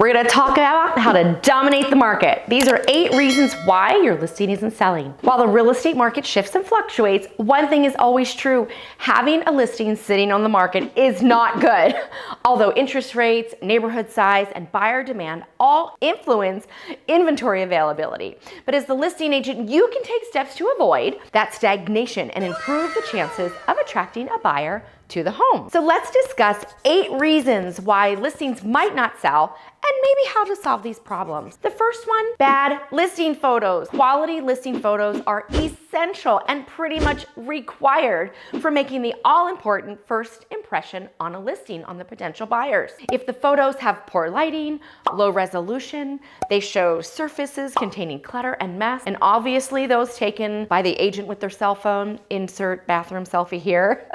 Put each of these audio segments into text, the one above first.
we're gonna talk about how to dominate the market. These are 8 reasons why your listing isn't selling. While the real estate market shifts and fluctuates, one thing is always true. Having a listing sitting on the market is not good. Although interest rates, neighborhood size, and buyer demand all influence inventory availability. But as the listing agent, you can take steps to avoid that stagnation and improve the chances of attracting a buyer to the home. So let's discuss 8 reasons why listings might not sell and maybe how to solve these problems. The first one, bad listing photos. Quality listing photos are essential and pretty much required for making the all-important first impression on a listing on the potential buyers. If the photos have poor lighting, low resolution, they show surfaces containing clutter and mess, and obviously those taken by the agent with their cell phone, insert bathroom selfie here,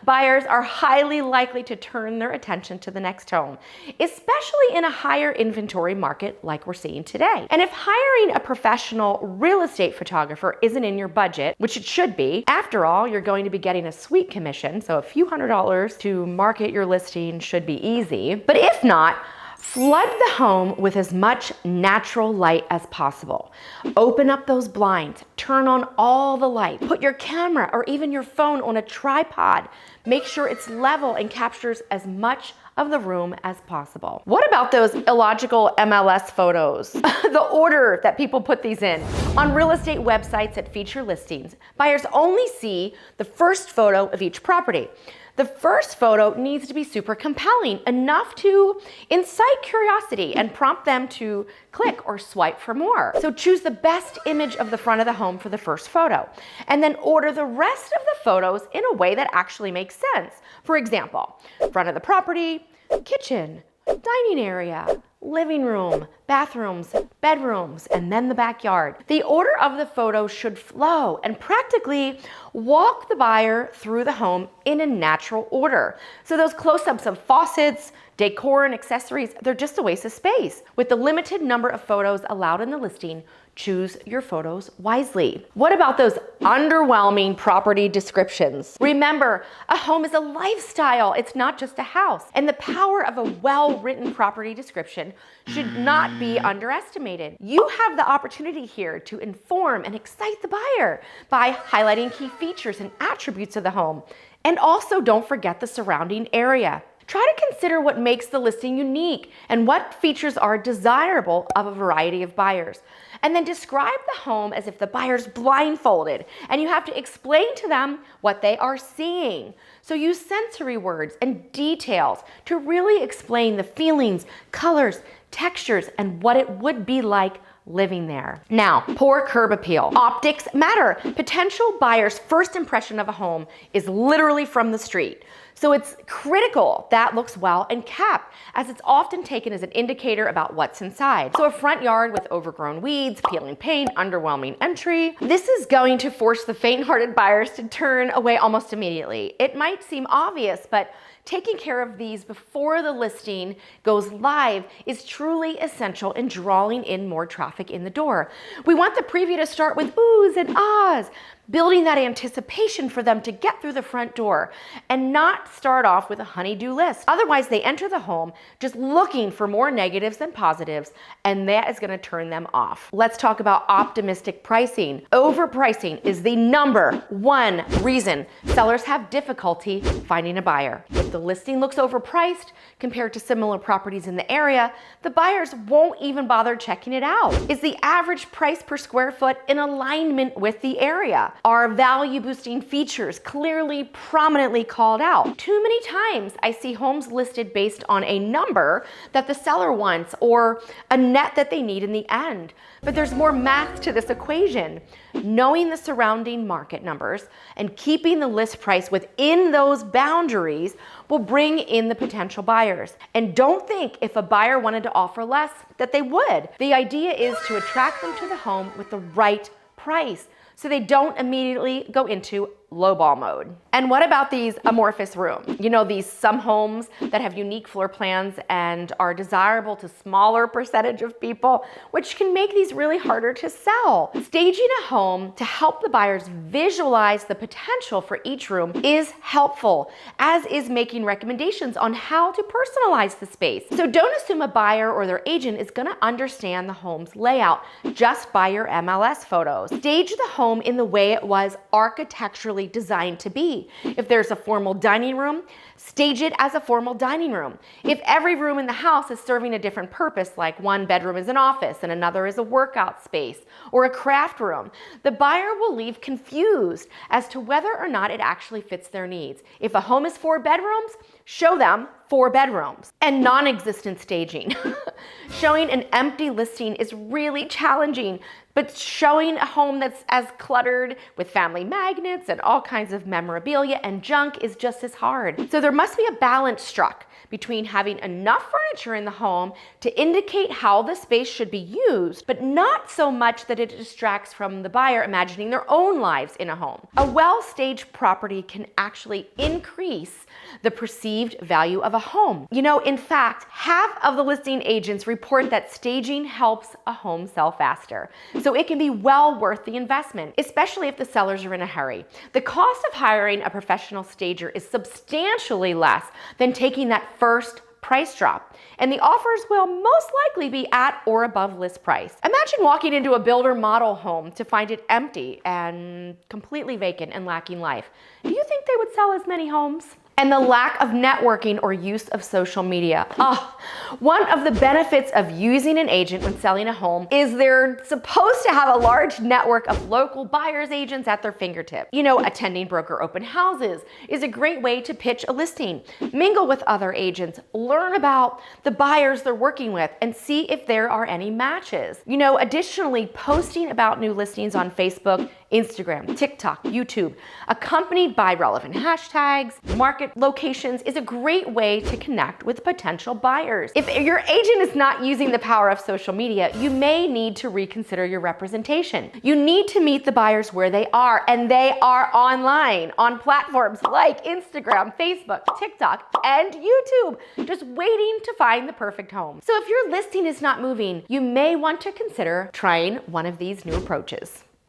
buyers are highly likely to turn their attention to the next home, especially in a higher inventory market like we're seeing today. And if hiring a professional real estate photographer isn't in your budget, which it should be, after all, you're going to be getting a sweet commission, so a few $100s to market your listing should be easy. But if not, flood the home with as much natural light as possible. Open up those blinds, turn on all the light, put your camera or even your phone on a tripod. Make sure it's level and captures as much of the room as possible. What about those illogical MLS photos? The order that people put these in. On real estate websites that feature listings, buyers only see the first photo of each property. The first photo needs to be super compelling, enough to incite curiosity and prompt them to click or swipe for more. So choose the best image of the front of the home for the first photo, and then order the rest of the photos in a way that actually makes sense. For example, front of the property, kitchen, dining area, living room, bathrooms, bedrooms, and then the backyard. The order of the photo should flow and practically walk the buyer through the home in a natural order. So those close-ups of faucets, decor, and accessories, they're just a waste of space. With the limited number of photos allowed in the listing, choose your photos wisely. What about those underwhelming property descriptions? Remember, a home is a lifestyle. It's not just a house. And the power of a well-written property description should not be underestimated. You have the opportunity here to inform and excite the buyer by highlighting key features and attributes of the home. And also don't forget the surrounding area. Try to consider what makes the listing unique and what features are desirable of a variety of buyers. And then describe the home as if the buyer's blindfolded and you have to explain to them what they are seeing. So use sensory words and details to really explain the feelings, colors, textures, and what it would be like living there. Now, poor curb appeal. Optics matter. Potential buyers' first impression of a home is literally from the street. So it's critical that looks well and kept, as it's often taken as an indicator about what's inside. So a front yard with overgrown weeds, peeling paint, underwhelming entry, this is going to force the faint-hearted buyers to turn away almost immediately. It might seem obvious, but taking care of these before the listing goes live is truly essential in drawing in more traffic in the door. We want the preview to start with oohs and ahs, building that anticipation for them to get through the front door and not start off with a honey-do list. Otherwise, they enter the home just looking for more negatives than positives, and that is gonna turn them off. Let's talk about optimistic pricing. Overpricing is the #1 reason sellers have difficulty finding a buyer. If the listing looks overpriced compared to similar properties in the area, the buyers won't even bother checking it out. Is the average price per square foot in alignment with the area? Are value boosting features clearly, prominently called out? Too many times I see homes listed based on a number that the seller wants or a net that they need in the end. But there's more math to this equation. Knowing the surrounding market numbers and keeping the list price within those boundaries will bring in the potential buyers. And don't think if a buyer wanted to offer less that they would. The idea is to attract them to the home with the right price, so they don't immediately go into lowball mode. And what about these amorphous rooms? You know, some homes that have unique floor plans and are desirable to smaller percentage of people, which can make these really harder to sell. Staging a home to help the buyers visualize the potential for each room is helpful, as is making recommendations on how to personalize the space. So don't assume a buyer or their agent is going to understand the home's layout just by your MLS photos. Stage the home in the way it was architecturally designed to be. If there's a formal dining room, stage it as a formal dining room. If every room in the house is serving a different purpose, like one bedroom is an office and another is a workout space or a craft room, the buyer will leave confused as to whether or not it actually fits their needs. If a home is 4 bedrooms, show them 4 bedrooms. And non-existent staging. Showing an empty listing is really challenging, but showing a home that's as cluttered with family magnets and all kinds of memorabilia and junk is just as hard. So there must be a balance struck between having enough furniture in the home to indicate how the space should be used, but not so much that it distracts from the buyer imagining their own lives in a home. A well-staged property can actually increase the perceived value of a home. You know, in fact, half of the listing agents report that staging helps a home sell faster. So it can be well worth the investment, especially if the sellers are in a hurry. The cost of hiring a professional stager is substantially less than taking that first price drop, and the offers will most likely be at or above list price. Imagine walking into a builder model home to find it empty and completely vacant and lacking life. Do you think they would sell as many homes? And the lack of networking or use of social media. One of the benefits of using an agent when selling a home is they're supposed to have a large network of local buyers agents at their fingertips. You know, attending broker open houses is a great way to pitch a listing. Mingle with other agents, learn about the buyers they're working with, and see if there are any matches. You know, additionally, posting about new listings on Facebook, Instagram, TikTok, YouTube, accompanied by relevant hashtags, market locations, is a great way to connect with potential buyers. If your agent is not using the power of social media, you may need to reconsider your representation. You need to meet the buyers where they are, and they are online on platforms like Instagram, Facebook, TikTok, and YouTube, just waiting to find the perfect home. So if your listing is not moving, you may want to consider trying one of these new approaches.